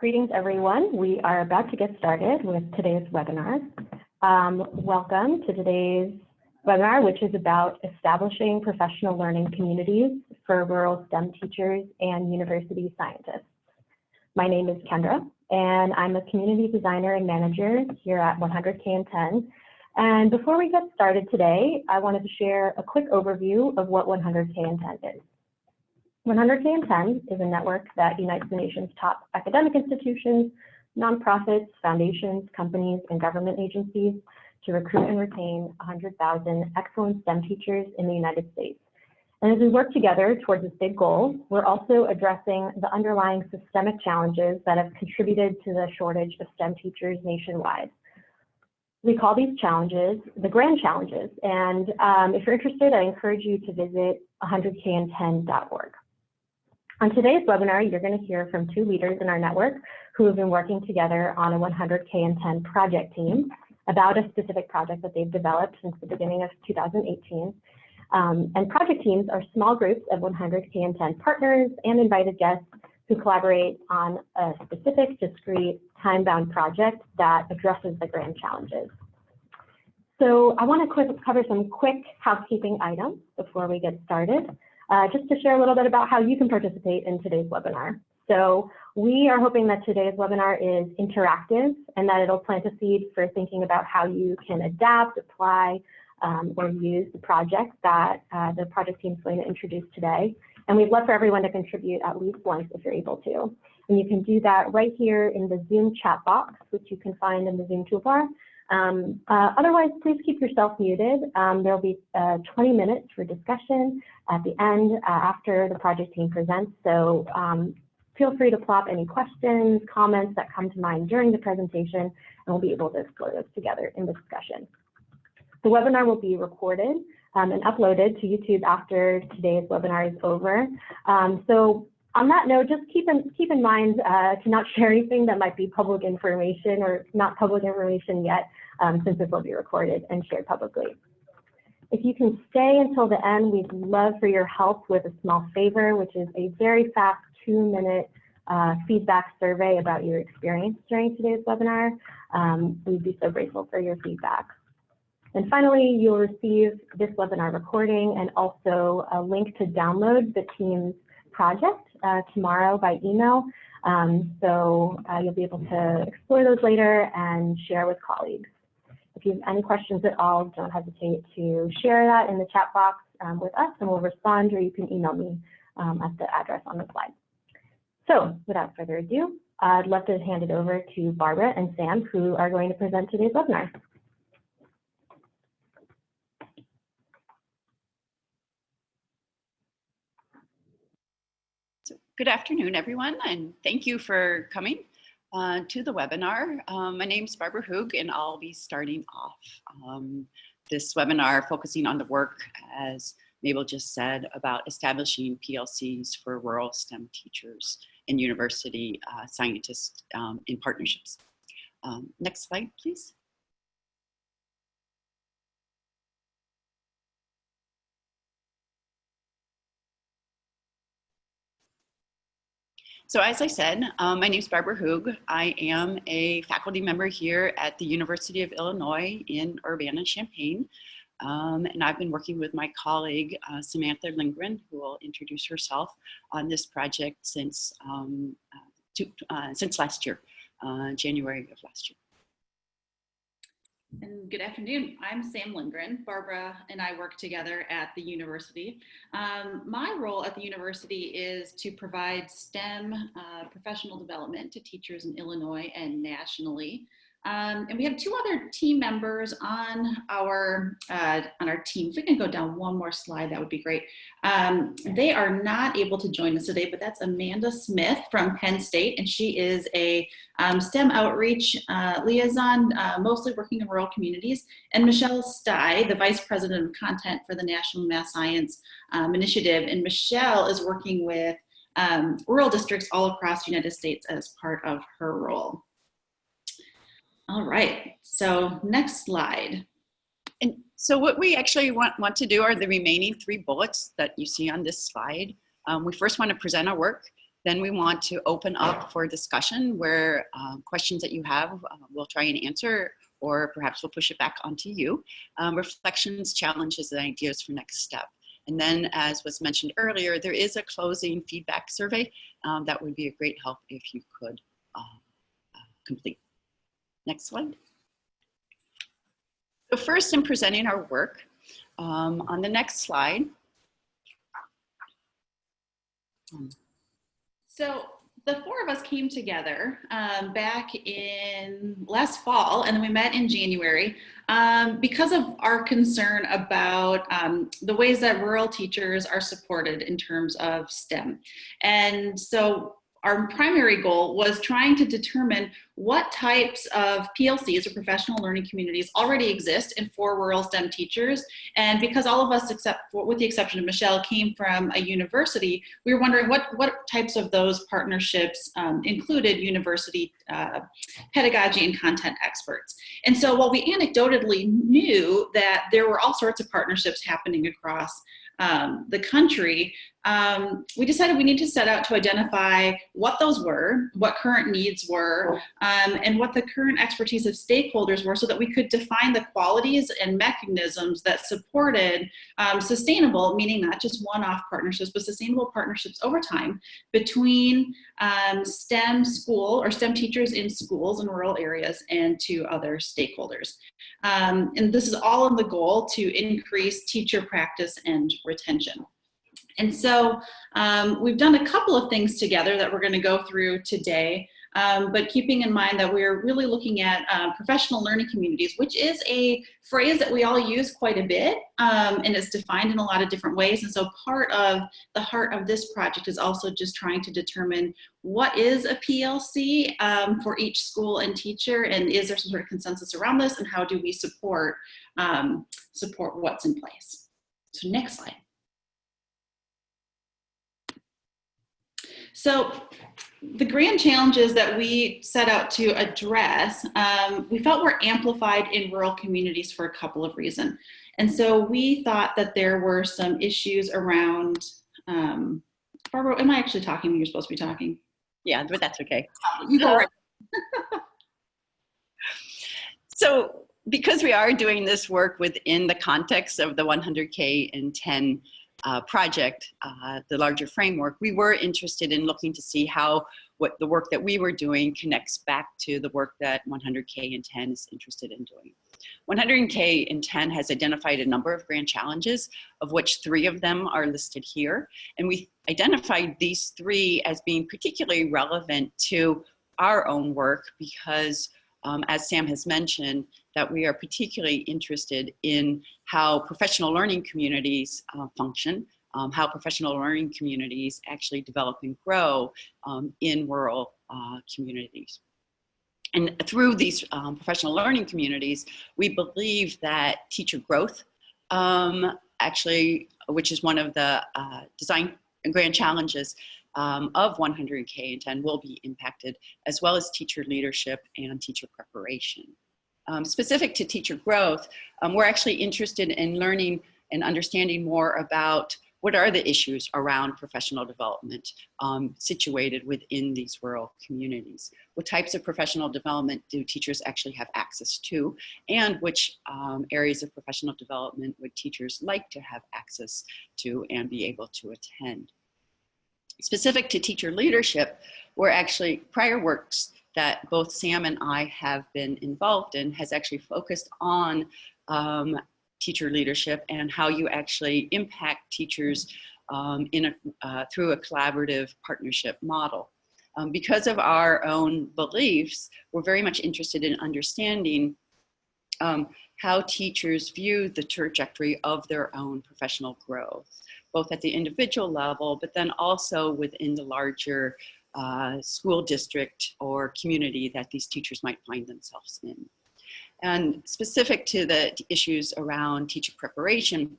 Greetings, everyone. We are about to get started with today's webinar. Welcome to today's webinar, which is about establishing professional learning communities for rural STEM teachers and university scientists. My name is Kendra, and I'm a community designer and manager here at 100K and 10. And before we get started today, I wanted to share a quick overview of what 100K and 10 is. 100K and 10 is a network that unites the nation's top academic institutions, nonprofits, foundations, companies, and government agencies to recruit and retain 100,000 excellent STEM teachers in the United States. And as we work together towards this big goal, we're also addressing the underlying systemic challenges that have contributed to the shortage of STEM teachers nationwide. We call these challenges the grand challenges. And if you're interested, I encourage you to visit 100kand10.org. On today's webinar, you're going to hear from two leaders in our network who have been working together on a 100K and 10 project team about a specific project that they've developed since the beginning of 2018. And project teams are small groups of 100K and 10 partners and invited guests who collaborate on a specific, discrete, time-bound project that addresses the grand challenges. So I want to cover some quick housekeeping items before we get started. Just to share a little bit about how you can participate in today's webinar. So we are hoping that today's webinar is interactive and that it'll plant a seed for thinking about how you can adapt, apply, or use the project that the project team is going to introduce today. And we'd love for everyone to contribute at least once if you're able to. And you can do that right here in the Zoom chat box, which you can find in the Zoom toolbar. Otherwise, please keep yourself muted. There'll be 20 minutes for discussion at the end after the project team presents. So feel free to plop any questions, comments that come to mind during the presentation, and we'll be able to explore those together in the discussion. The webinar will be recorded and uploaded to YouTube after today's webinar is over. So on that note, just keep in mind to not share anything that might be public information or not public information yet, since this will be recorded and shared publicly. If you can stay until the end, we'd love for your help with a small favor, which is a very fast 2-minute feedback survey about your experience during today's webinar. We'd be so grateful for your feedback. And finally, you'll receive this webinar recording and also a link to download the team's project tomorrow by email. So you'll be able to explore those later and share with colleagues. If you have any questions at all, don't hesitate to share that in the chat box with us and we'll respond, or you can email me at the address on the slide. So without further ado, I'd love to hand it over to Barbara and Sam, who are going to present today's webinar. Good afternoon, everyone, and thank you for coming to the webinar. My name is Barbara Hoog, and I'll be starting off this webinar focusing on the work, as Mabel just said, about establishing PLCs for rural STEM teachers and university scientists in partnerships. Next slide, please. So as I said, my name is Barbara Hoog. I am a faculty member here at the University of Illinois in Urbana-Champaign. And I've been working with my colleague, Samantha Lindgren, who will introduce herself on this project since last year, January of last year. And good afternoon. I'm Sam Lindgren. Barbara and I work together at the university. My role at the university is to provide STEM professional development to teachers in Illinois and nationally. And we have two other team members on our team. If we can go down one more slide, that would be great. They are not able to join us today, but that's Amanda Smith from Penn State, and she is a STEM outreach liaison, mostly working in rural communities, and Michelle Stye, the Vice President of Content for the National Math Science Initiative, and Michelle is working with rural districts all across the United States as part of her role. All right, so next slide. And so what we actually want to do are the remaining 3 bullets that you see on this slide. We first want to present our work. Then we want to open up for discussion where questions that you have, we'll try and answer, or perhaps we'll push it back onto you. Reflections, challenges, and ideas for next step. And then, as was mentioned earlier, there is a closing feedback survey that would be a great help if you could complete. Next slide. So first, in presenting our work, on the next slide. So the four of us came together back in last fall, and then we met in January because of our concern about the ways that rural teachers are supported in terms of STEM. And so our primary goal was trying to determine what types of PLCs, or professional learning communities, already exist for rural STEM teachers. And because all of us, with the exception of Michelle, came from a university, we were wondering what types of those partnerships included university pedagogy and content experts. And so while we anecdotally knew that there were all sorts of partnerships happening across the country, we decided we need to set out to identify what those were, what current needs were, and what the current expertise of stakeholders were, so that we could define the qualities and mechanisms that supported sustainable, meaning not just one-off partnerships, but sustainable partnerships over time between STEM school or STEM teachers in schools in rural areas and to other stakeholders. And this is all in the goal to increase teacher practice and retention. And so we've done a couple of things together that we're going to go through today, but keeping in mind that we're really looking at professional learning communities, which is a phrase that we all use quite a bit, and it's defined in a lot of different ways. And so part of the heart of this project is also just trying to determine what is a PLC for each school and teacher, and is there some sort of consensus around this, and how do we support what's in place. So next slide. So the grand challenges that we set out to address, we felt were amplified in rural communities for a couple of reasons. And so we thought that there were some issues around, Barbara, am I actually talking when you're supposed to be talking? Yeah, but that's okay. You go right. So because we are doing this work within the context of the 100K in 10 project, the larger framework, we were interested in looking to see how what the work that we were doing connects back to the work that 100K in 10 is interested in doing. 100K in 10 has identified a number of grand challenges, of which 3 of them are listed here. And we identified these 3 as being particularly relevant to our own work because, as Sam has mentioned, that we are particularly interested in how professional learning communities function, how professional learning communities actually develop and grow in rural communities. And through these professional learning communities, we believe that teacher growth, actually, which is one of the design and grand challenges of 100K in 10, will be impacted, as well as teacher leadership and teacher preparation. Specific to teacher growth, we're actually interested in learning and understanding more about what are the issues around professional development situated within these rural communities. What types of professional development do teachers actually have access to, and which areas of professional development would teachers like to have access to and be able to attend? Specific to teacher leadership, we're actually, prior works that both Sam and I have been involved in has actually focused on teacher leadership and how you actually impact teachers through a collaborative partnership model. Because of our own beliefs, we're very much interested in understanding how teachers view the trajectory of their own professional growth, both at the individual level, but then also within the larger school district or community that these teachers might find themselves in. And specific to the issues around teacher preparation,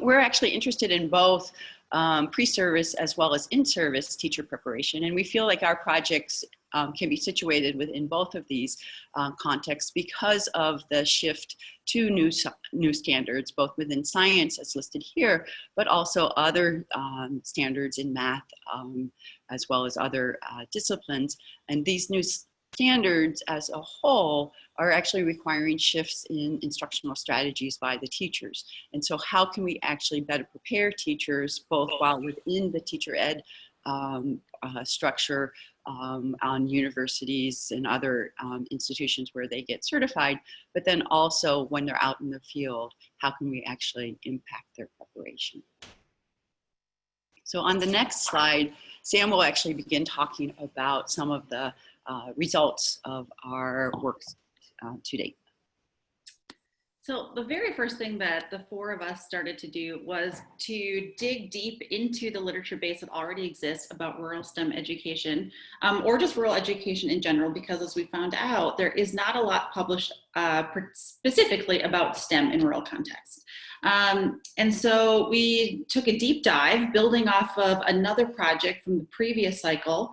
we're actually interested in both pre-service as well as in-service teacher preparation. And we feel like our projects can be situated within both of these contexts because of the shift to new standards, both within science as listed here, but also other standards in math, as well as other disciplines. And these new standards as a whole are actually requiring shifts in instructional strategies by the teachers. And so how can we actually better prepare teachers, both while within the teacher ed structure on universities and other institutions where they get certified, but then also when they're out in the field, how can we actually impact their preparation? So on the next slide, Sam will actually begin talking about some of the results of our work to date. So the very first thing that the four of us started to do was to dig deep into the literature base that already exists about rural STEM education, or just rural education in general, because as we found out, there is not a lot published specifically about STEM in rural contexts. And so we took a deep dive building off of another project from the previous cycle.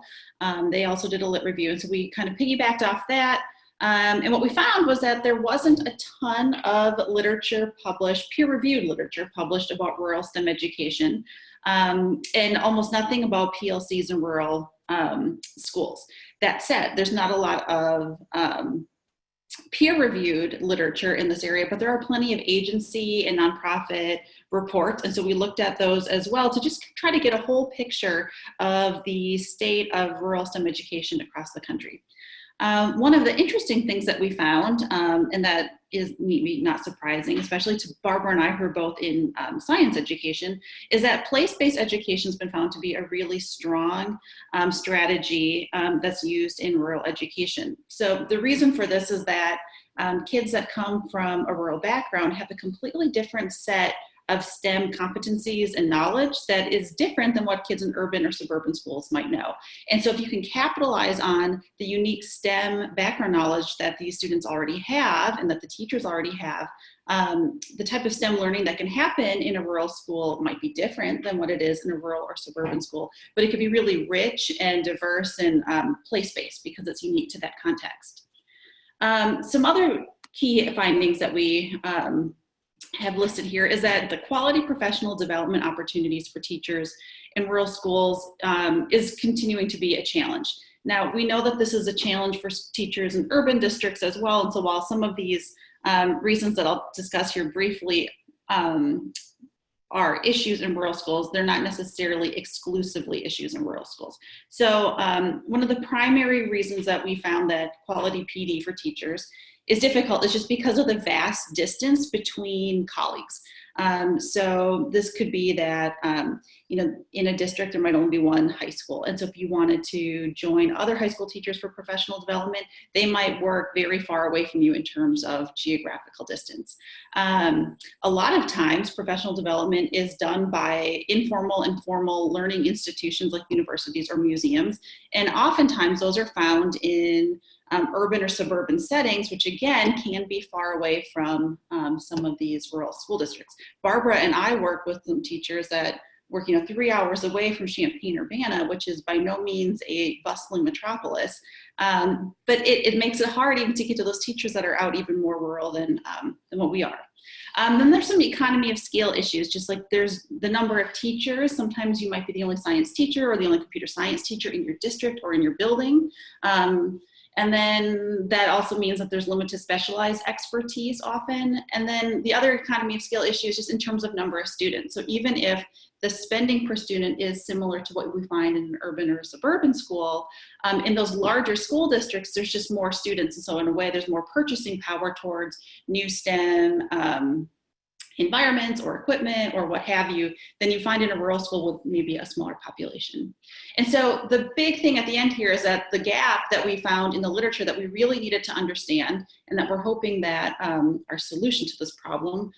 They also did a lit review, and so we kind of piggybacked off that. And what we found was that there wasn't a ton of literature published, peer-reviewed literature published about rural STEM education, and almost nothing about PLCs in rural schools. That said, there's not a lot of peer-reviewed literature in this area, but there are plenty of agency and nonprofit reports. And so we looked at those as well to just try to get a whole picture of the state of rural STEM education across the country. One of the interesting things that we found, and that is maybe not surprising, especially to Barbara and I, who are both in science education, is that place-based education has been found to be a really strong strategy that's used in rural education. So the reason for this is that kids that come from a rural background have a completely different set of STEM competencies and knowledge that is different than what kids in urban or suburban schools might know. And so if you can capitalize on the unique STEM background knowledge that these students already have and that the teachers already have, the type of STEM learning that can happen in a rural school might be different than what it is in a rural or suburban school, but it could be really rich and diverse and place-based because it's unique to that context. Some other key findings that we have listed here is that the quality professional development opportunities for teachers in rural schools is continuing to be a challenge. Now, we know that this is a challenge for teachers in urban districts as well, and so while some of these reasons that I'll discuss here briefly are issues in rural schools, they're not necessarily exclusively issues in rural schools. So one of the primary reasons that we found that quality PD for teachers is difficult is just because of the vast distance between colleagues. So this could be that, in a district, there might only be one high school. And so if you wanted to join other high school teachers for professional development, they might work very far away from you in terms of geographical distance. A lot of times, professional development is done by informal and formal learning institutions like universities or museums. And oftentimes those are found in urban or suburban settings, which again can be far away from some of these rural school districts. Barbara and I work with some teachers that work 3 hours away from Champaign-Urbana, which is by no means a bustling metropolis, but it makes it hard even to get to those teachers that are out even more rural than what we are. Then there's some economy of scale issues, just like there's the number of teachers. Sometimes you might be the only science teacher or the only computer science teacher in your district or in your building. And then that also means that there's limited specialized expertise often. And then the other economy of scale issue is just in terms of number of students. So even if the spending per student is similar to what we find in an urban or suburban school, in those larger school districts, there's just more students. And so in a way, there's more purchasing power towards new STEM environments or equipment or what have you than you find in a rural school with maybe a smaller population. And so the big thing at the end here is that the gap that we found in the literature that we really needed to understand, and that we're hoping that our solution to this problem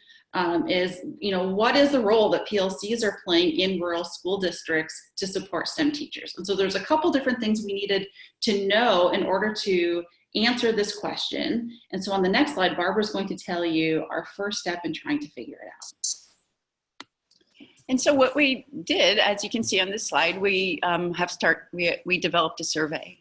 is, what is the role that PLCs are playing in rural school districts to support STEM teachers? And so there's a couple different things we needed to know in order to answer this question. And so on the next slide, Barbara's going to tell you our first step in trying to figure it out. And so what we did, as you can see on this slide, we developed a survey.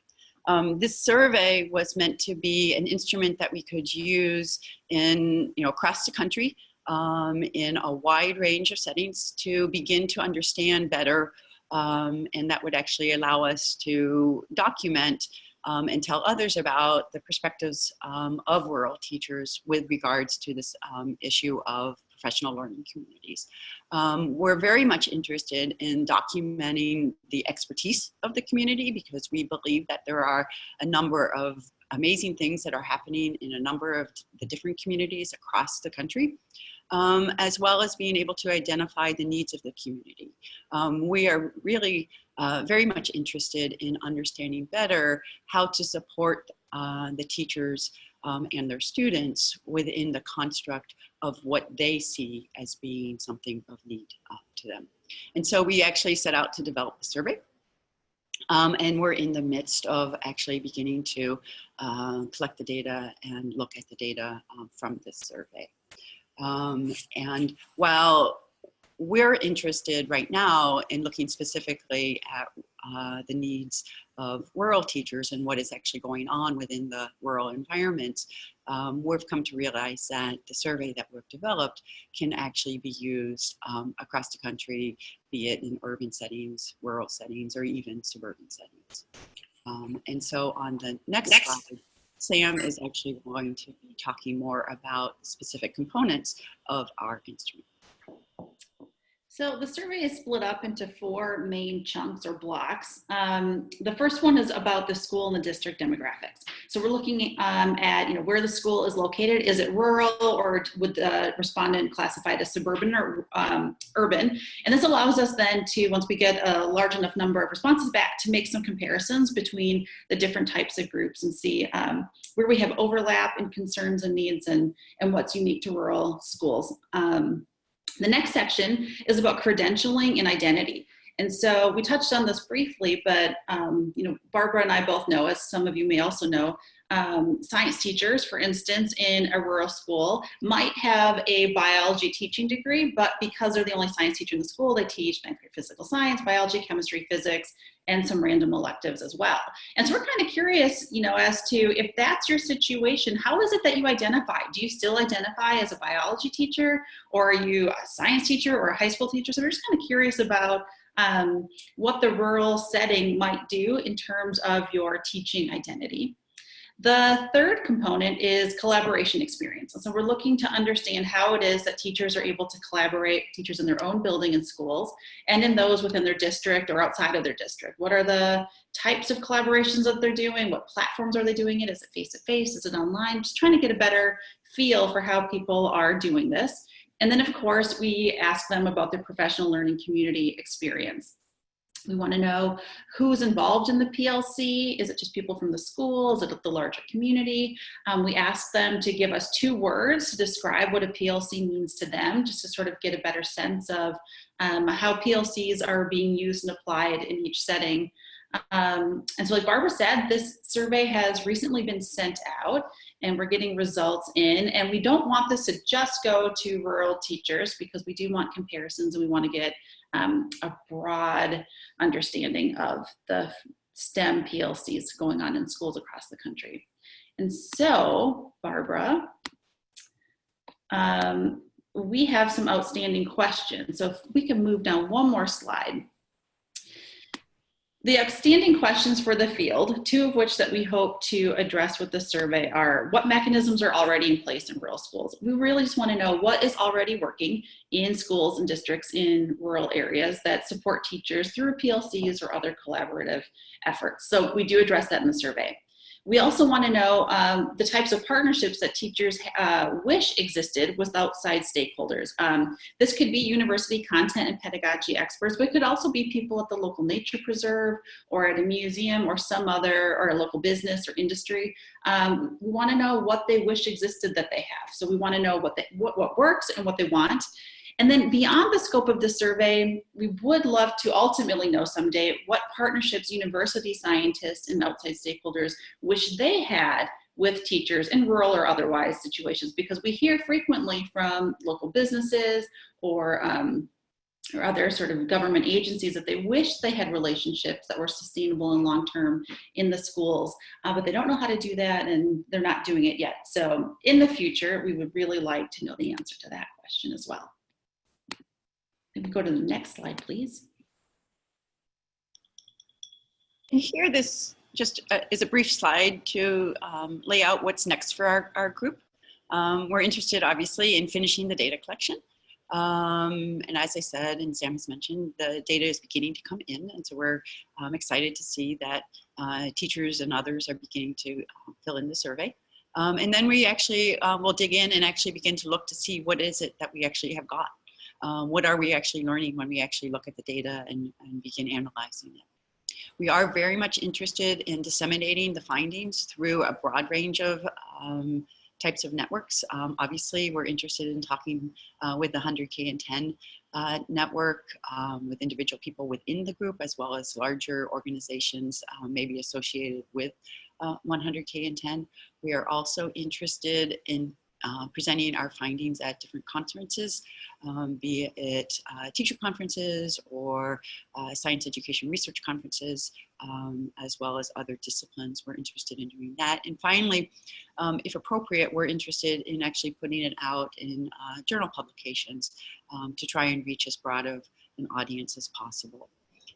This survey was meant to be an instrument that we could use in, across the country in a wide range of settings to begin to understand better, and that would actually allow us to document and tell others about the perspectives of rural teachers with regards to this issue of professional learning communities. We're very much interested in documenting the expertise of the community because we believe that there are a number of amazing things that are happening in a number of the different communities across the country, as well as being able to identify the needs of the community. We are really very much interested in understanding better how to support the teachers and their students within the construct of what they see as being something of need to them. And so we actually set out to develop a survey. And we're in the midst of actually beginning to collect the data and look at the data from this survey. And while we're interested right now in looking specifically at the needs of rural teachers and what is actually going on within the rural environments, we've come to realize that the survey that we've developed can actually be used across the country, be it in urban settings, rural settings, or even suburban settings. And so on the next slide, Sam is actually going to be talking more about specific components of our instrument. So the survey is split up into 4 main chunks or blocks. The first one is about the school and the district demographics. So we're looking at where the school is located. Is it rural, or would the respondent classify it as suburban or urban? And this allows us then to, once we get a large enough number of responses back, to make some comparisons between the different types of groups and see where we have overlap in concerns and needs and what's unique to rural schools. The next section is about credentialing and identity. And so we touched on this briefly, but Barbara and I both know, as some of you may also know, science teachers, for instance, in a rural school might have a biology teaching degree, but because they're the only science teacher in the school, they teach ninth grade physical science, biology, chemistry, physics, and some random electives as well. And so we're kind of curious, as to if that's your situation, how is it that you identify? Do you still identify as a biology teacher, or are you a science teacher or a high school teacher? So we're just kind of curious about what the rural setting might do in terms of your teaching identity. The third component is collaboration experience. And so we're looking to understand how it is that teachers are able to collaborate, teachers in their own building and schools, and in those within their district or outside of their district. What are the types of collaborations that they're doing? What platforms are they doing it? Is it face-to-face? Is it online? Just trying to get a better feel for how people are doing this. And then, of course, we ask them about their professional learning community experience. We want to know who's involved in the PLC. Is it just people from the school? Is it the larger community? We ask them to give us 2 words to describe what a PLC means to them, just to sort of get a better sense of how PLCs are being used and applied in each setting. And so like Barbara said, this survey has recently been sent out and we're getting results in, and we don't want this to just go to rural teachers because we do want comparisons and we want to get a broad understanding of the STEM PLCs going on in schools across the country. And so, Barbara, we have some outstanding questions. So if we can move down one more slide. The outstanding questions for the field, 2 of which that we hope to address with the survey, are what mechanisms are already in place in rural schools. We really just want to know what is already working in schools and districts in rural areas that support teachers through PLCs or other collaborative efforts. So we do address that in the survey. We also want to know the types of partnerships that teachers wish existed with outside stakeholders. This could be university content and pedagogy experts, but it could also be people at the local nature preserve or at a museum or some other, or a local business or industry. We want to know what they wish existed that they have. So we want to know what works and what they want. And then beyond the scope of the survey, we would love to ultimately know someday what partnerships university scientists and outside stakeholders wish they had with teachers in rural or otherwise situations, because we hear frequently from local businesses or or other sort of government agencies that they wish they had relationships that were sustainable and long-term in the schools, but they don't know how to do that and they're not doing it yet. So in the future, we would really like to know the answer to that question as well. If we go to the next slide, please. And here, this just is a brief slide to lay out what's next for our group. We're interested, obviously, in finishing the data collection. And as I said, and Sam has mentioned, the data is beginning to come in. And so we're excited to see that teachers and others are beginning to fill in the survey. And then we actually will dig in and actually begin to look to see what is it that we actually have got. What are we actually learning when we actually look at the data and begin analyzing it? We are very much interested in disseminating the findings through a broad range of types of networks. Obviously, we're interested in talking with the 100K and 10 network, with individual people within the group, as well as larger organizations maybe associated with 100K and 10. We are also interested in presenting our findings at different conferences, be it teacher conferences or science education research conferences, as well as other disciplines. We're interested in doing that. And finally, if appropriate, we're interested in actually putting it out in journal publications to try and reach as broad of an audience as possible.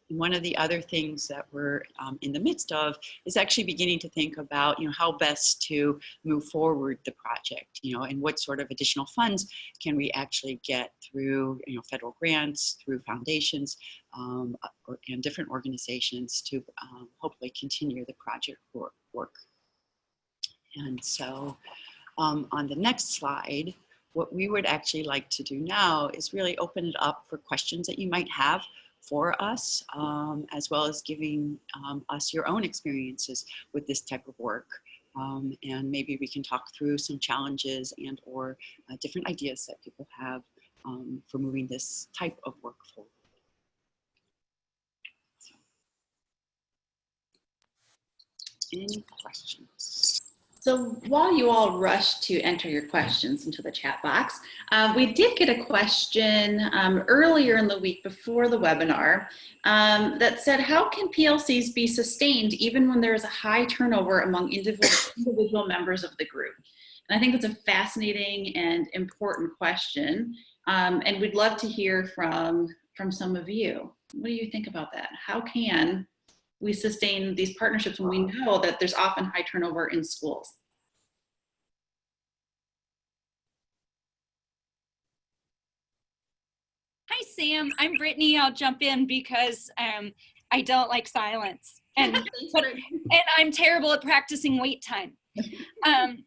And one of the other things that we're in the midst of is actually beginning to think about, how best to move forward the project, and what sort of additional funds can we actually get through, federal grants, through foundations, and different organizations to hopefully continue the project work. And so on the next slide, what we would actually like to do now is really open it up for questions that you might have for us, as well as giving us your own experiences with this type of work. And maybe we can talk through some challenges and or different ideas that people have for moving this type of work forward. So, any questions? So while you all rush to enter your questions into the chat box, we did get a question earlier in the week before the webinar that said, how can PLCs be sustained even when there is a high turnover among individual members of the group? And I think that's a fascinating and important question. And we'd love to hear from some of you. What do you think about that? How can we sustain these partnerships when we know that there's often high turnover in schools? Hi, Sam. I'm Brittany. I'll jump in because I don't like silence. And I'm terrible at practicing wait time.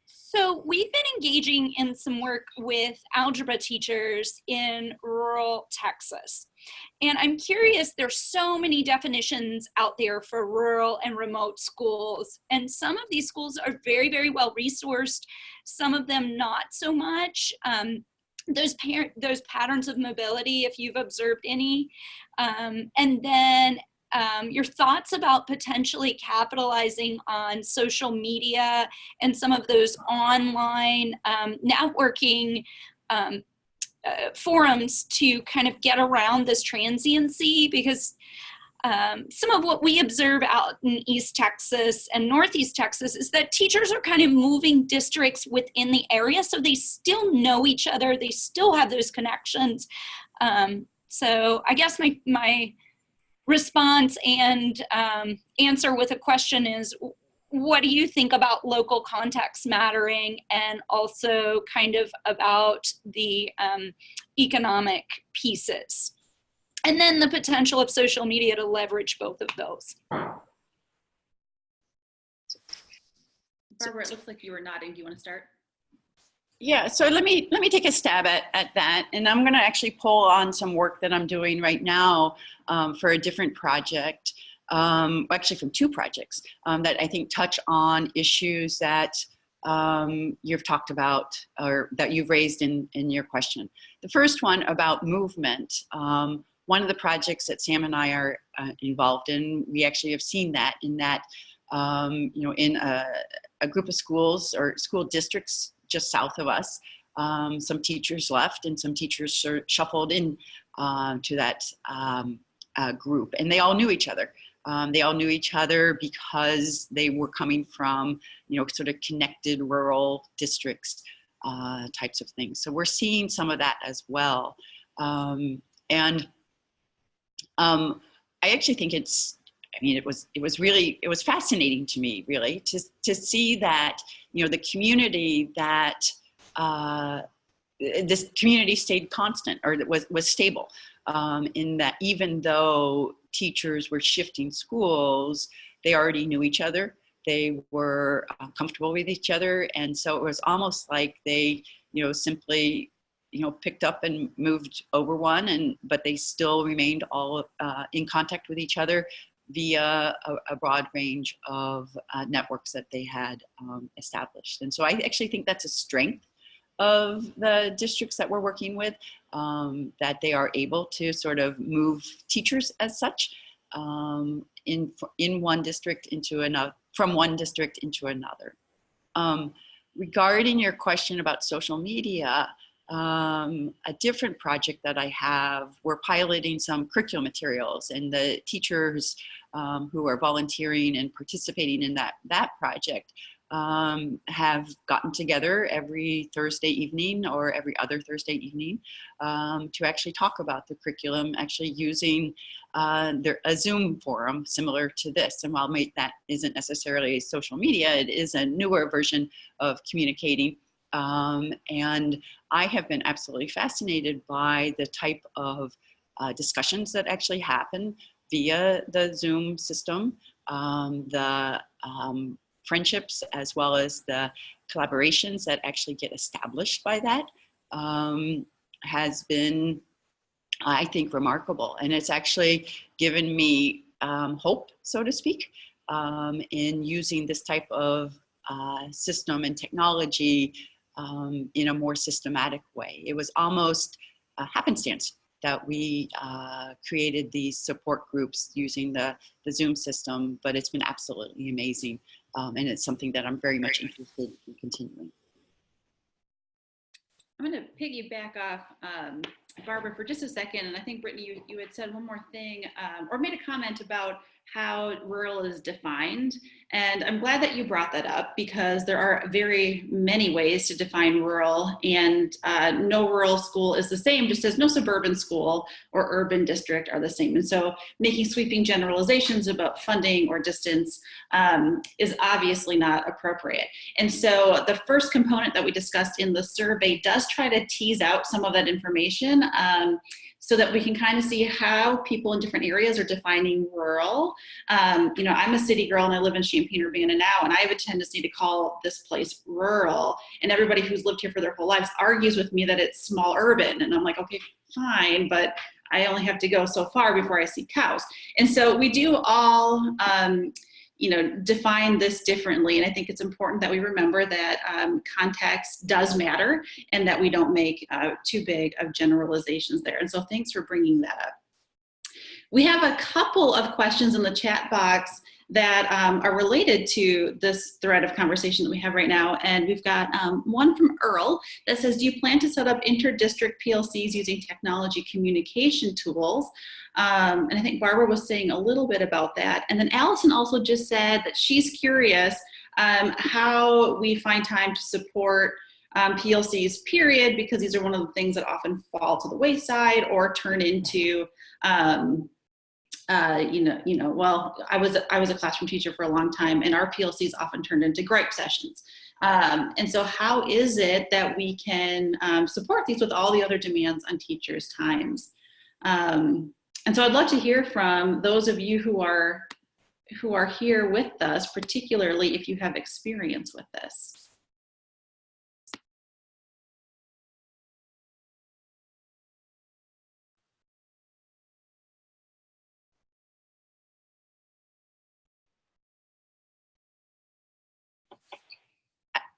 So we've been engaging in some work with algebra teachers in rural Texas. And I'm curious, there's so many definitions out there for rural and remote schools. And some of these schools are very, very well resourced. Some of them not so much. Those patterns of mobility, if you've observed any. And then your thoughts about potentially capitalizing on social media and some of those online networking forums to kind of get around this transiency, because some of what we observe out in East Texas and Northeast Texas is that teachers are kind of moving districts within the area, so they still know each other, they still have those connections. So I guess my response and answer with a question is, what do you think about local context mattering, and also kind of about the economic pieces? And then the potential of social media to leverage both of those. Barbara, it looks like you were nodding. Do you want to start? Yeah, so let me take a stab at that. And I'm gonna actually pull on some work that I'm doing right now for a different project, actually from two projects that I think touch on issues that you've talked about or that you've raised in your question. The first one about movement. One of the projects that Sam and I are involved in, we actually have seen that in that, in a group of schools or school districts just south of us, Some teachers left and some teachers shuffled in to that group, and they all knew each other. They all knew each other because they were coming from, sort of connected rural districts, types of things. So we're seeing some of that as well. I actually think it was fascinating to me, really, to see that, the community that, this community stayed constant, or was stable, in that even though teachers were shifting schools, they already knew each other. They were comfortable with each other. And so it was almost like they, simply, picked up and moved over one, but they still remained all in contact with each other via a broad range of networks that they had established. And so I actually think that's a strength of the districts that we're working with, that they are able to sort of move teachers as such, in one district into another, from one district into another. Regarding your question about social media, a different project that I have, we're piloting some curriculum materials, and the teachers who are volunteering and participating in that project have gotten together every Thursday evening or every other Thursday evening to actually talk about the curriculum, actually using a Zoom forum similar to this. And while that isn't necessarily social media, it is a newer version of communicating. And I have been absolutely fascinated by the type of discussions that actually happen via the Zoom system, the friendships, as well as the collaborations that actually get established by that, has been, I think, remarkable. And it's actually given me hope, so to speak, in using this type of system and technology in a more systematic way. It was almost a happenstance that we created these support groups using the Zoom system, but it's been absolutely amazing. And it's something that I'm very much interested in continuing. I'm going to piggyback off Barbara for just a second. And I think, Brittany, you had said one more thing, or made a comment about how rural is defined. And I'm glad that you brought that up, because there are very many ways to define rural, and no rural school is the same, just as no suburban school or urban district are the same. And so making sweeping generalizations about funding or distance is obviously not appropriate. And so the first component that we discussed in the survey does try to tease out some of that information, so that we can kind of see how people in different areas are defining rural. I'm a city girl and I live in Champaign-Urbana now, and I have a tendency to call this place rural. And everybody who's lived here for their whole lives argues with me that it's small urban. And I'm like, okay, fine, but I only have to go so far before I see cows. And so we do all, define this differently. And I think it's important that we remember that context does matter, and that we don't make too big of generalizations there. And so thanks for bringing that up. We have a couple of questions in the chat box that are related to this thread of conversation that we have right now. And we've got one from Earl that says, do you plan to set up inter-district PLCs using technology communication tools? And I think Barbara was saying a little bit about that. And then Allison also just said that she's curious how we find time to support PLCs, period, because these are one of the things that often fall to the wayside or turn into well, I was a classroom teacher for a long time, and our PLCs often turned into gripe sessions. And so how is it that we can support these with all the other demands on teachers' times? And so I'd love to hear from those of you who are here with us, particularly if you have experience with this.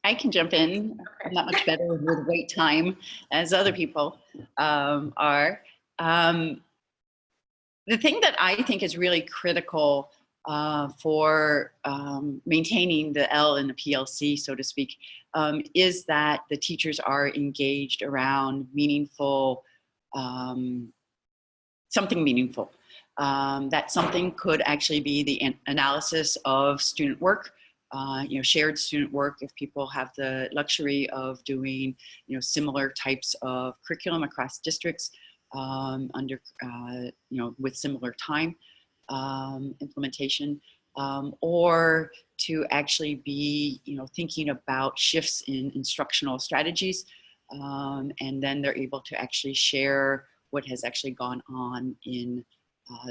I can jump in. I'm not much better with wait time as other people are. The thing that I think is really critical for maintaining the L in the PLC, so to speak, is that the teachers are engaged around meaningful, something meaningful. That something could actually be the analysis of student work, shared student work if people have the luxury of doing, similar types of curriculum across districts with similar time implementation, or to actually be, thinking about shifts in instructional strategies, and then they're able to actually share what has actually gone on in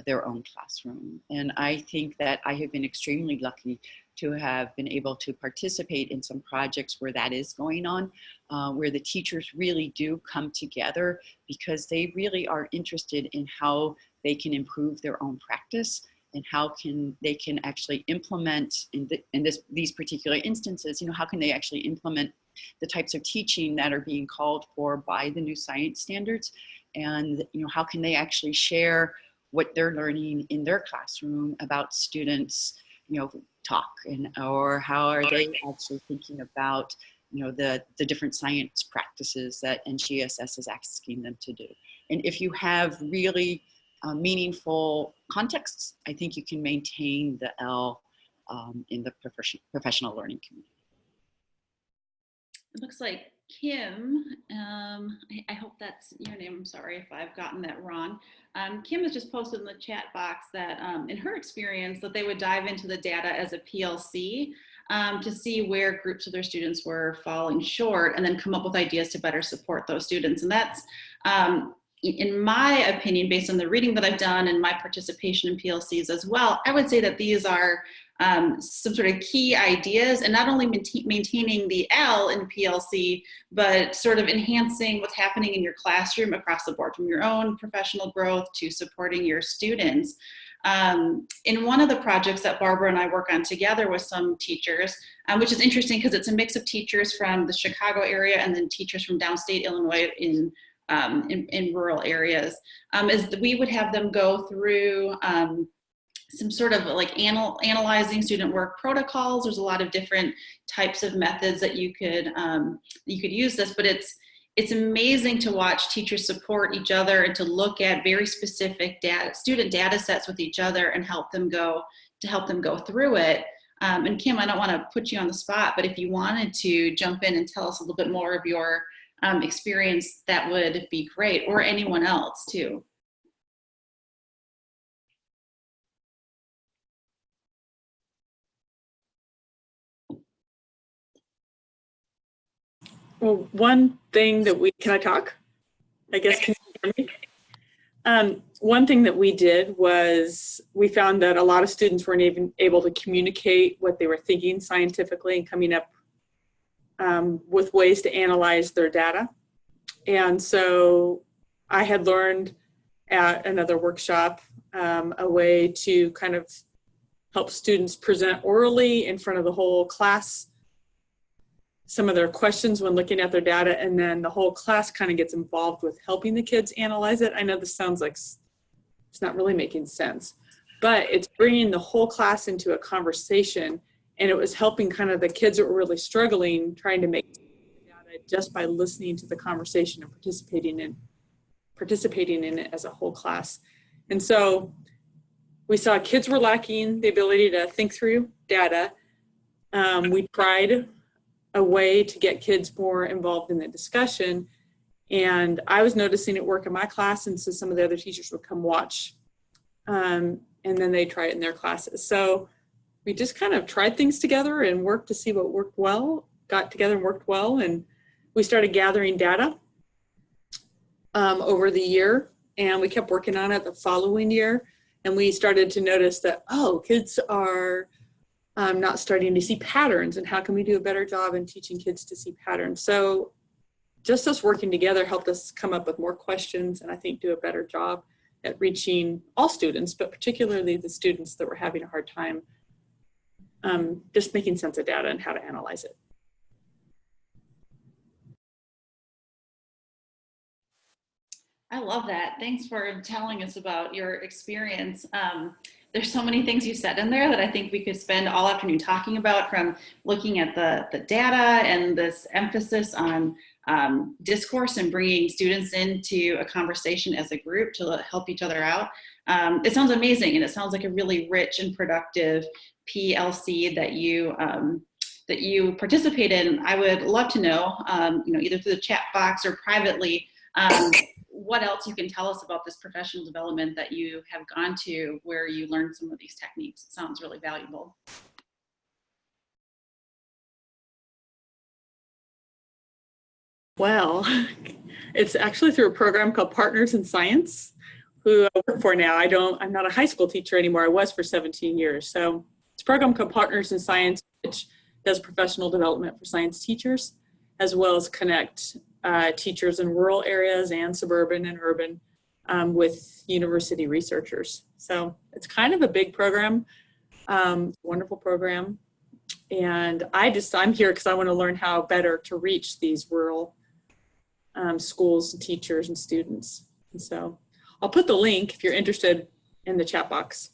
their own classroom. And I think that I have been extremely lucky to have been able to participate in some projects where that is going on, where the teachers really do come together because they really are interested in how they can improve their own practice and how they can actually implement these particular instances, how can they actually implement the types of teaching that are being called for by the new science standards, and how can they actually share what they're learning in their classroom about students, talk, or how are they actually thinking about, the different science practices that NGSS is asking them to do. And if you have really meaningful contexts, I think you can maintain the L in the professional learning community. It looks like Kim, I hope that's your name, I'm sorry if I've gotten that wrong. Kim has just posted in the chat box that in her experience that they would dive into the data as a PLC to see where groups of their students were falling short and then come up with ideas to better support those students. And that's, in my opinion, based on the reading that I've done and my participation in PLCs as well, I would say that these are some sort of key ideas, and not only maintaining the L in PLC, but sort of enhancing what's happening in your classroom across the board, from your own professional growth to supporting your students. In one of the projects that Barbara and I work on together with some teachers, which is interesting because it's a mix of teachers from the Chicago area and then teachers from downstate Illinois in rural areas, is that we would have them go through some sort of like analyzing student work protocols. There's a lot of different types of methods that you could use this, but it's amazing to watch teachers support each other and to look at very specific student data sets with each other and help them go through it. And Kim, I don't want to put you on the spot, but if you wanted to jump in and tell us a little bit more of your experience, that would be great, or anyone else too. Well, one thing that can I talk? I guess, can you hear me? One thing that we did was we found that a lot of students weren't even able to communicate what they were thinking scientifically and coming up with ways to analyze their data. And so I had learned at another workshop a way to kind of help students present orally in front of the whole class some of their questions when looking at their data, and then the whole class kind of gets involved with helping the kids analyze it. I know this sounds like it's not really making sense, but it's bringing the whole class into a conversation, and it was helping kind of the kids that were really struggling trying to make data just by listening to the conversation and participating in it as a whole class. And so we saw kids were lacking the ability to think through data. We tried a way to get kids more involved in the discussion, and I was noticing it work in my class, and so some of the other teachers would come watch, and then they try it in their classes. So we just kind of tried things together and worked to see what worked well, got together and worked well, and we started gathering data over the year, and we kept working on it the following year, and we started to notice that, oh, kids are not starting to see patterns, and how can we do a better job in teaching kids to see patterns? So just us working together helped us come up with more questions, and I think do a better job at reaching all students, but particularly the students that were having a hard time just making sense of data and how to analyze it. I love that. Thanks for telling us about your experience. there's so many things you said in there that I think we could spend all afternoon talking about, from looking at the data and this emphasis on discourse and bringing students into a conversation as a group to help each other out. It sounds amazing, and it sounds like a really rich and productive PLC that you participate in. I would love to know, either through the chat box or privately, what else you can tell us about this professional development that you have gone to where you learned some of these techniques. It sounds really valuable. Well, it's actually through a program called Partners in Science, who I work for now. I'm not a high school teacher anymore. I was for 17 years. So it's a program called Partners in Science, which does professional development for science teachers, as well as connect teachers in rural areas and suburban and urban with university researchers. So it's kind of a big program, wonderful program. And I'm here because I want to learn how better to reach these rural schools and teachers and students. And so I'll put the link if you're interested in the chat box.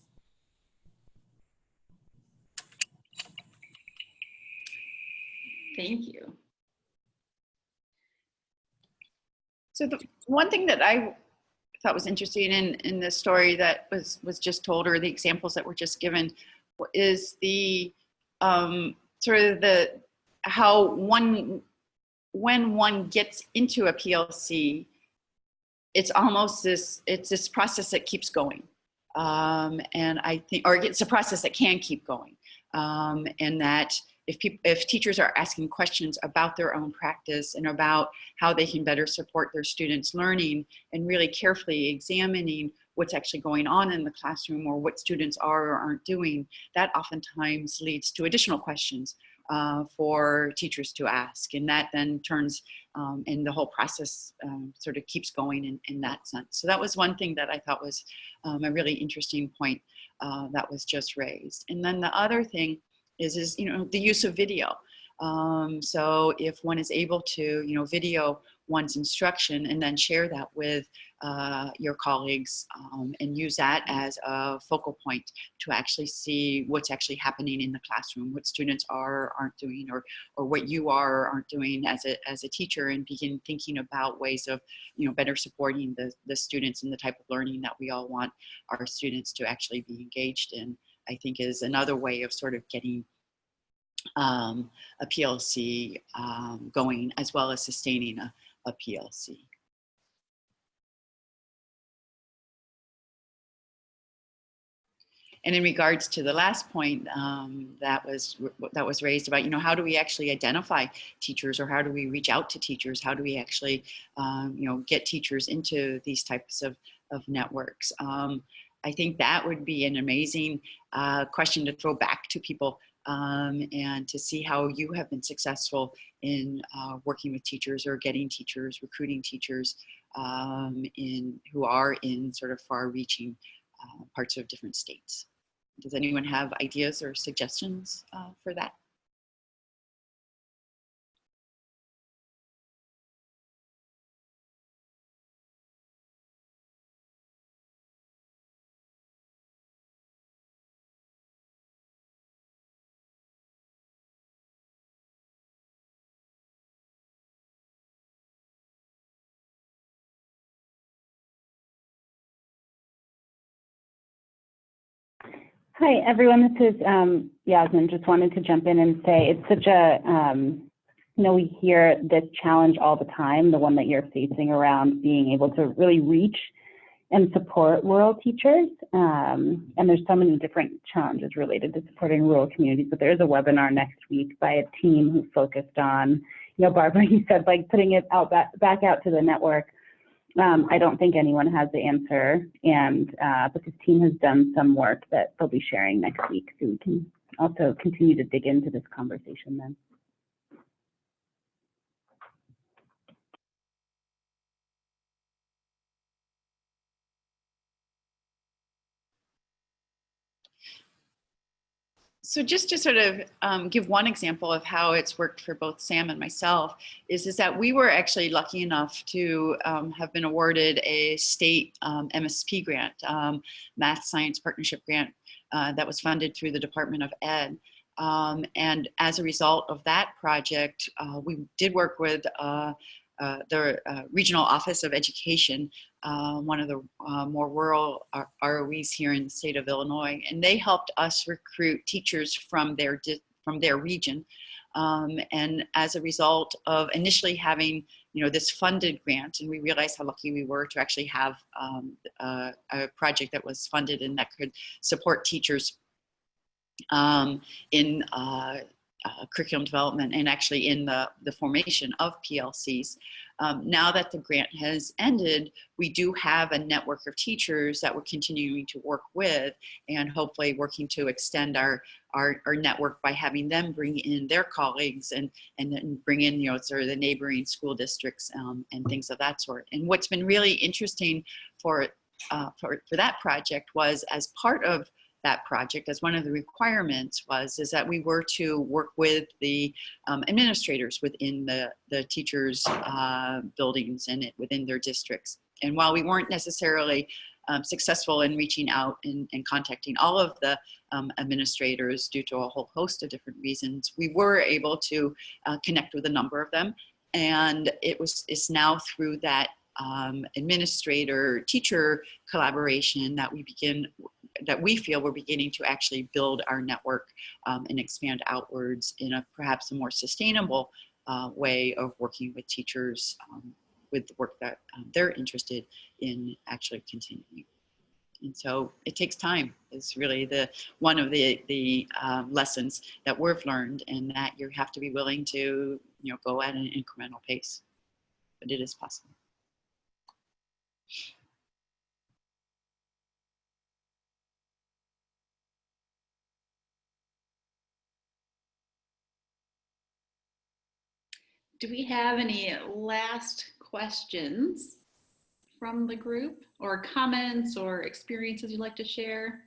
Thank you. So the one thing that I thought was interesting in the story that was just told, or the examples that were just given, is the how when one gets into a PLC, it's almost this process that keeps going, and I think, or it's a process that can keep going, and that if teachers are asking questions about their own practice and about how they can better support their students' learning, and really carefully examining what's actually going on in the classroom or what students are or aren't doing, that oftentimes leads to additional questions for teachers to ask. And that then turns, and the whole process sort of keeps going in that sense. So that was one thing that I thought was a really interesting point that was just raised. And then the other thing is the use of video. So if one is able to video one's instruction and then share that with your colleagues and use that as a focal point to actually see what's actually happening in the classroom, what students are or aren't doing, or what you are or aren't doing as a teacher, and begin thinking about ways of better supporting the students and the type of learning that we all want our students to actually be engaged in, I think is another way of sort of getting a PLC going, as well as sustaining a PLC. And in regards to the last point that was raised about, how do we actually identify teachers, or how do we reach out to teachers? How do we actually, get teachers into these types of networks? I think that would be an amazing question to throw back to people, and to see how you have been successful in working with teachers, or getting teachers, recruiting teachers who are in sort of far-reaching parts of different states. Does anyone have ideas or suggestions for that? Hi, everyone. This is Yasmin. Just wanted to jump in and say it's such a, we hear this challenge all the time, the one that you're facing around being able to really reach and support rural teachers. And there's so many different challenges related to supporting rural communities, but there's a webinar next week by a team who focused on, Barbara, you said like putting it out back out to the network. I don't think anyone has the answer, but this team has done some work that they'll be sharing next week, so we can also continue to dig into this conversation then. So just to sort of give one example of how it's worked for both Sam and myself is that we were actually lucky enough to have been awarded a state MSP grant, Math Science Partnership Grant, that was funded through the Department of Ed. And as a result of that project, we did work with the Regional Office of Education, one of the more rural ROEs here in the state of Illinois, and they helped us recruit teachers from their region. And as a result of initially having, this funded grant, and we realized how lucky we were to actually have a project that was funded and that could support teachers in curriculum development and actually in the formation of PLCs. Now that the grant has ended, we do have a network of teachers that we're continuing to work with, and hopefully working to extend our network by having them bring in their colleagues and then bring in, sort of the neighboring school districts and things of that sort. And what's been really interesting for that project was, as part of that project, as one of the requirements is that we were to work with the administrators within the teachers' buildings and within their districts. And while we weren't necessarily successful in reaching out and contacting all of the administrators due to a whole host of different reasons, we were able to connect with a number of them. And it's now through that administrator-teacher collaboration that we feel we're beginning to actually build our network and expand outwards in perhaps a more sustainable way of working with teachers with the work that they're interested in actually continuing. And so it takes time. It's really one of the lessons that we've learned, and that you have to be willing to go at an incremental pace, but it is possible. Do we have any last questions from the group, or comments or experiences you'd like to share?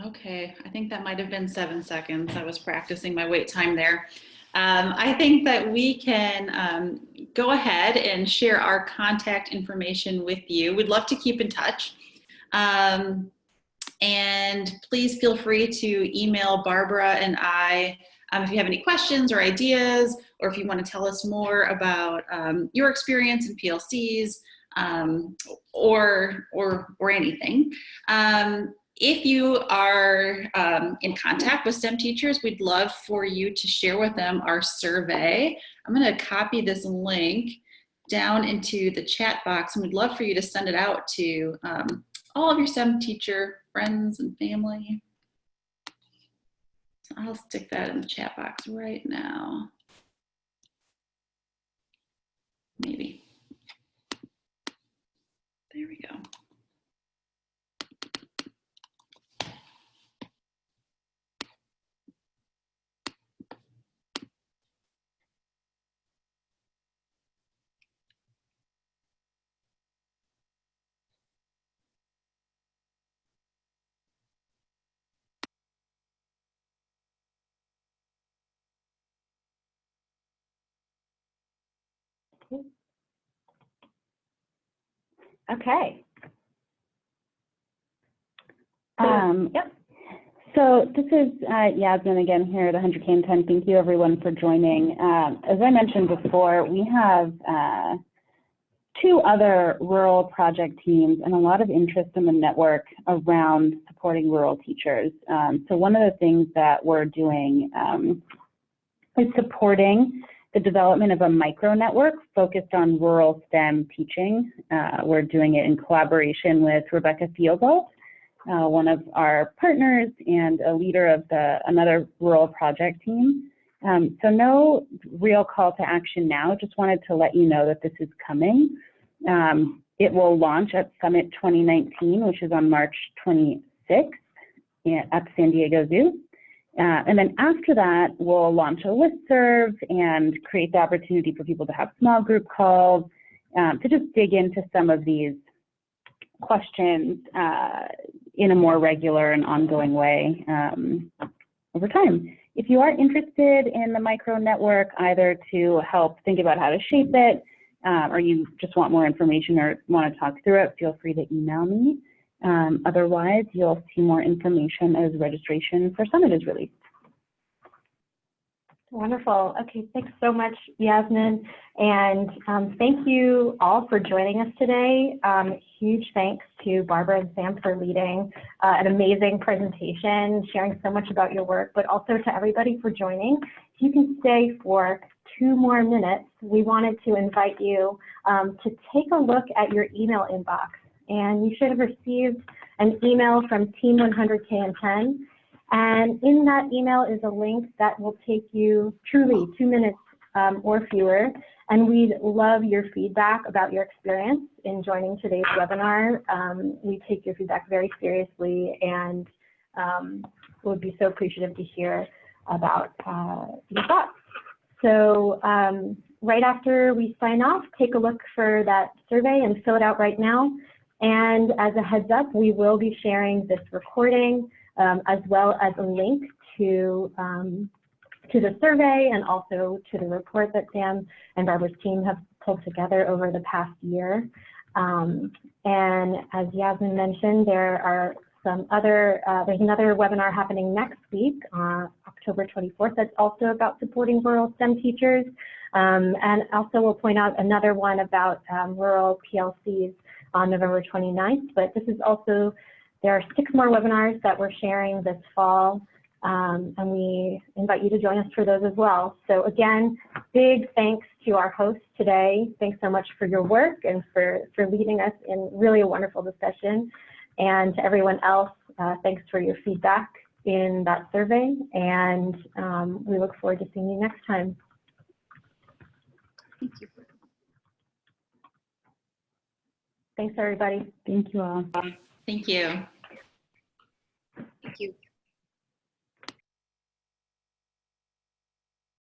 Okay, I think that might have been 7 seconds. I was practicing my wait time there. I think that we can go ahead and share our contact information with you. We'd love to keep in touch. And please feel free to email Barbara and I if you have any questions or ideas, or if you want to tell us more about your experience in PLCs or anything. If you are in contact with STEM teachers, we'd love for you to share with them our survey. I'm going to copy this link down into the chat box, and we'd love for you to send it out to all of your STEM teacher friends and family. So I'll stick that in the chat box right now. Maybe. There we go. Okay. Yep. So this is Yasmin again here at 100K in 10. Thank you everyone for joining. As I mentioned before, we have 2 other rural project teams and a lot of interest in the network around supporting rural teachers. So one of the things that we're doing is supporting the development of a micro network focused on rural STEM teaching. We're doing it in collaboration with Rebecca Theobald, one of our partners and a leader of another rural project team. So no real call to action now, just wanted to let you know that this is coming. It will launch at Summit 2019, which is on March 26th at San Diego Zoo. And then after that, we'll launch a listserv and create the opportunity for people to have small group calls, to just dig into some of these questions in a more regular and ongoing way over time. If you are interested in the micro network, either to help think about how to shape it, or you just want more information or want to talk through it, feel free to email me. Otherwise, you'll see more information as registration for Summit is released. Wonderful. Okay, thanks so much, Yasmin. And thank you all for joining us today. Huge thanks to Barbara and Sam for leading an amazing presentation, sharing so much about your work, but also to everybody for joining. If you can stay for 2 more minutes, we wanted to invite you to take a look at your email inbox. And you should have received an email from Team 100K10. And in that email is a link that will take you truly 2 minutes or fewer. And we'd love your feedback about your experience in joining today's webinar. We take your feedback very seriously and would be so appreciative to hear about your thoughts. So right after we sign off, take a look for that survey and fill it out right now. And as a heads up, we will be sharing this recording as well as a link to the survey and also to the report that Sam and Barbara's team have pulled together over the past year. And as Yasmin mentioned, there are some other, there's another webinar happening next week, October 24th, that's also about supporting rural STEM teachers. And also we'll point out another one about rural PLCs on November 29th, but this is also, there are 6 more webinars that we're sharing this fall, and we invite you to join us for those as well. So again, big thanks to our hosts today. Thanks so much for your work and for leading us in really a wonderful discussion. And to everyone else, thanks for your feedback in that survey, and we look forward to seeing you next time. Thank you. Thanks, everybody. Thank you all. Thank you.